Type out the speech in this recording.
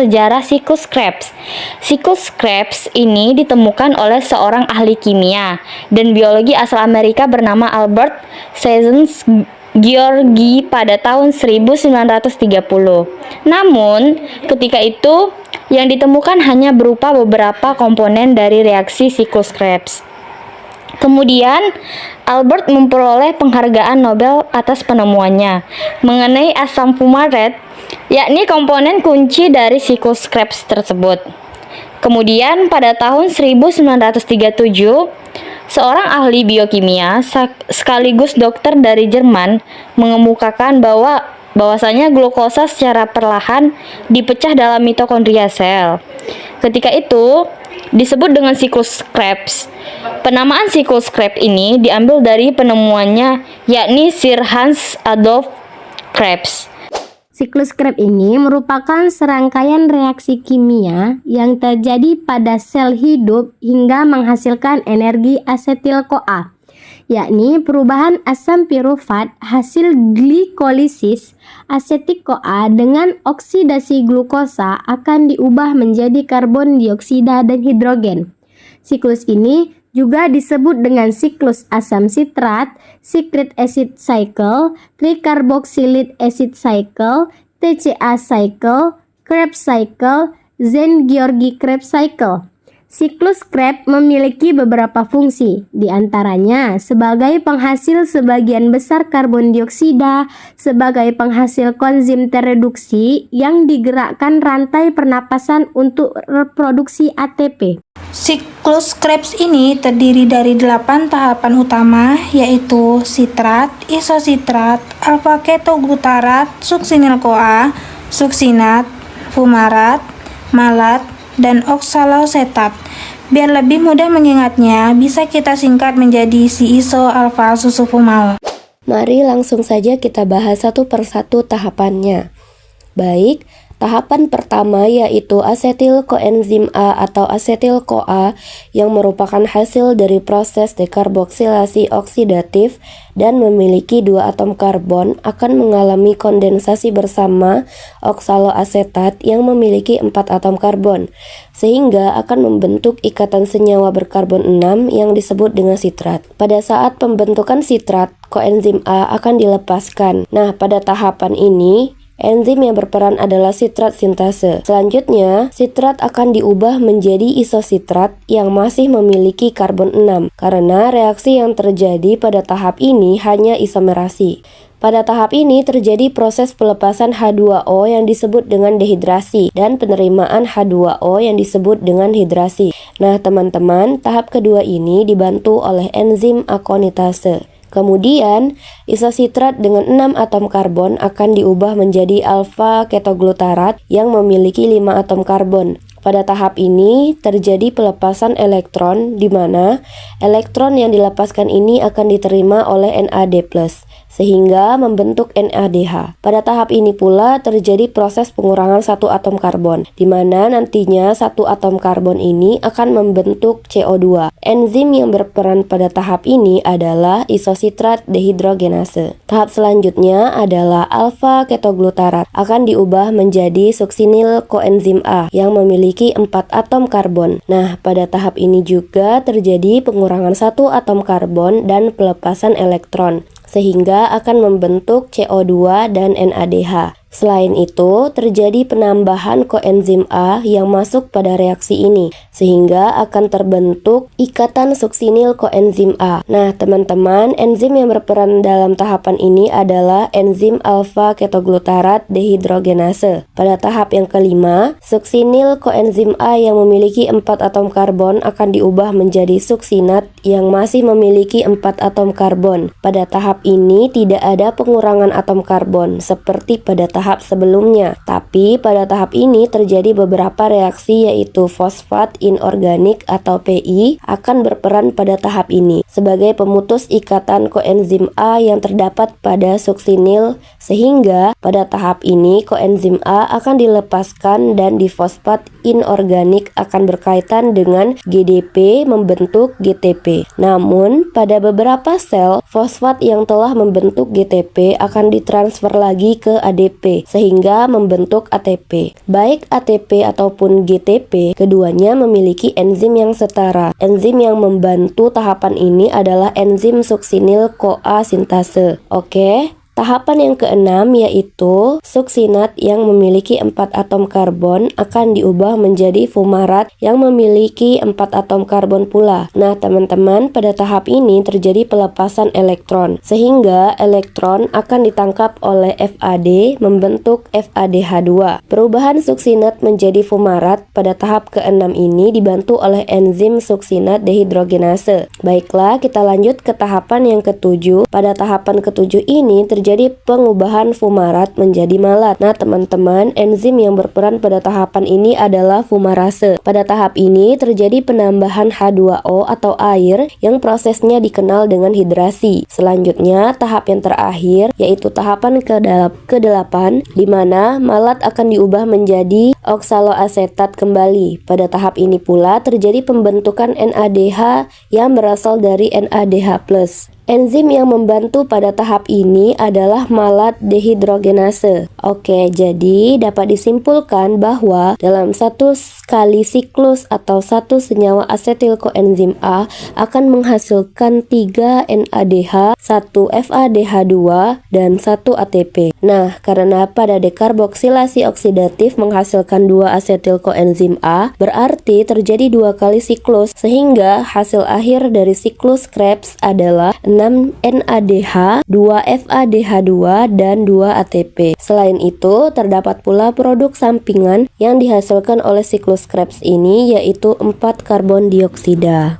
sejarah siklus Krebs. Siklus Krebs ini ditemukan oleh seorang ahli kimia dan biologi asal Amerika bernama Albert Sessions Georgi pada tahun 1930. Namun, ketika itu yang ditemukan hanya berupa beberapa komponen dari reaksi siklus Krebs. Kemudian, Albert memperoleh penghargaan Nobel atas penemuannya mengenai asam fumarat, yakni komponen kunci dari siklus Krebs tersebut. Kemudian, pada tahun 1937, seorang ahli biokimia sekaligus dokter dari Jerman mengemukakan bahwasanya glukosa secara perlahan dipecah dalam mitokondria sel. Ketika itu disebut dengan siklus Krebs. Penamaan siklus Krebs ini diambil dari penemuannya, yakni Sir Hans Adolf Krebs. Siklus Krebs ini merupakan serangkaian reaksi kimia yang terjadi pada sel hidup hingga menghasilkan energi asetil-CoA, yakni perubahan asam pirufat hasil glikolisis asetik-CoA dengan oksidasi glukosa akan diubah menjadi karbon dioksida dan hidrogen. Siklus ini juga disebut dengan siklus asam sitrat, citric acid cycle, tricarboxylic acid cycle, TCA cycle, Krebs cycle, Zen-Georgi-Krebs cycle. Siklus Krebs memiliki beberapa fungsi, di antaranya sebagai penghasil sebagian besar karbon dioksida, sebagai penghasil koenzim terreduksi yang digerakkan rantai pernapasan untuk reproduksi ATP. Siklus Krebs ini terdiri dari 8 tahapan utama, yaitu sitrat, isositrat, alfa-ketoglutarat, suksinil-CoA, suksinat, fumarat, malat, dan oksalosetat. Biar lebih mudah mengingatnya, bisa kita singkat menjadi si iso-alfa-susufumal. Mari langsung saja kita bahas satu persatu tahapannya. Baik, tahapan pertama yaitu asetil koenzim A atau asetil-CoA yang merupakan hasil dari proses dekarboksilasi oksidatif dan memiliki 2 atom karbon akan mengalami kondensasi bersama oksaloasetat yang memiliki 4 atom karbon sehingga akan membentuk ikatan senyawa berkarbon 6 yang disebut dengan sitrat. Pada saat pembentukan sitrat, koenzim A akan dilepaskan. Nah, pada tahapan ini enzim yang berperan adalah sitrat sintase. Selanjutnya, sitrat akan diubah menjadi isositrat yang masih memiliki karbon 6 karena reaksi yang terjadi pada tahap ini hanya isomerasi. Pada tahap ini terjadi proses pelepasan H2O yang disebut dengan dehidrasi dan penerimaan H2O yang disebut dengan hidrasi. Nah, teman-teman, tahap kedua ini dibantu oleh enzim akonitase. Kemudian, isositrat dengan 6 atom karbon akan diubah menjadi alfa-ketoglutarat yang memiliki 5 atom karbon. Pada tahap ini terjadi pelepasan elektron di mana elektron yang dilepaskan ini akan diterima oleh NAD+, sehingga membentuk NADH. Pada tahap ini pula terjadi proses pengurangan 1 atom karbon, di mana nantinya 1 atom karbon ini akan membentuk CO2. Enzim yang berperan pada tahap ini adalah isositrat dehidrogenase. Tahap selanjutnya adalah alfa-ketoglutarat akan diubah menjadi suksinil koenzim A yang memiliki 4 atom karbon. Nah, pada tahap ini juga terjadi pengurangan 1 atom karbon dan pelepasan elektron, sehingga akan membentuk CO2 dan NADH. Selain itu, terjadi penambahan koenzim A yang masuk pada reaksi ini, sehingga akan terbentuk ikatan suksinil koenzim A. Nah, teman-teman, enzim yang berperan dalam tahapan ini adalah enzim alfa-ketoglutarat dehidrogenase. Pada tahap yang kelima, suksinil koenzim A yang memiliki 4 atom karbon akan diubah menjadi suksinat yang masih memiliki 4 atom karbon. Pada tahap ini tidak ada pengurangan atom karbon seperti pada tahap sebelumnya, tapi pada tahap ini terjadi beberapa reaksi yaitu fosfat inorganik atau PI akan berperan pada tahap ini sebagai pemutus ikatan koenzim A yang terdapat pada suksinil, sehingga pada tahap ini koenzim A akan dilepaskan dan difosfat inorganik akan berkaitan dengan GDP membentuk GTP. Namun pada beberapa sel, fosfat yang telah membentuk GTP akan ditransfer lagi ke ADP ATP sehingga membentuk ATP. Baik ATP ataupun GTP, keduanya memiliki enzim yang setara. Enzim yang membantu tahapan ini adalah enzim suksinil-CoA sintase. Oke. Tahapan yang keenam yaitu suksinat yang memiliki 4 atom karbon akan diubah menjadi fumarat yang memiliki 4 atom karbon pula. Nah teman-teman, pada tahap ini terjadi pelepasan elektron sehingga elektron akan ditangkap oleh FAD membentuk FADH2. Perubahan suksinat menjadi fumarat pada tahap keenam ini dibantu oleh enzim suksinat dehidrogenase. Baiklah, kita lanjut ke tahapan yang ketujuh. Pada tahapan ketujuh ini terjadi pengubahan fumarat menjadi malat. Nah teman-teman, enzim yang berperan pada tahapan ini adalah fumarase. Pada tahap ini terjadi penambahan H2O atau air yang prosesnya dikenal dengan hidrasi. Selanjutnya tahap yang terakhir yaitu tahapan ke-8 di mana malat akan diubah menjadi oksaloasetat kembali. Pada tahap ini pula terjadi pembentukan NADH yang berasal dari NADH+. Enzim yang membantu pada tahap ini adalah malat dehidrogenase. Oke, jadi dapat disimpulkan bahwa dalam satu kali siklus atau satu senyawa asetil koenzim A akan menghasilkan 3 NADH, 1 FADH2, dan 1 ATP. Nah, karena pada dekarboksilasi oksidatif menghasilkan 2 asetil koenzim A, berarti terjadi 2 kali siklus, sehingga hasil akhir dari siklus Krebs adalah 6 NADH, 2 FADH2, dan 2 ATP. Selain itu, terdapat pula produk sampingan yang dihasilkan oleh siklus Krebs ini, yaitu 4 karbon dioksida.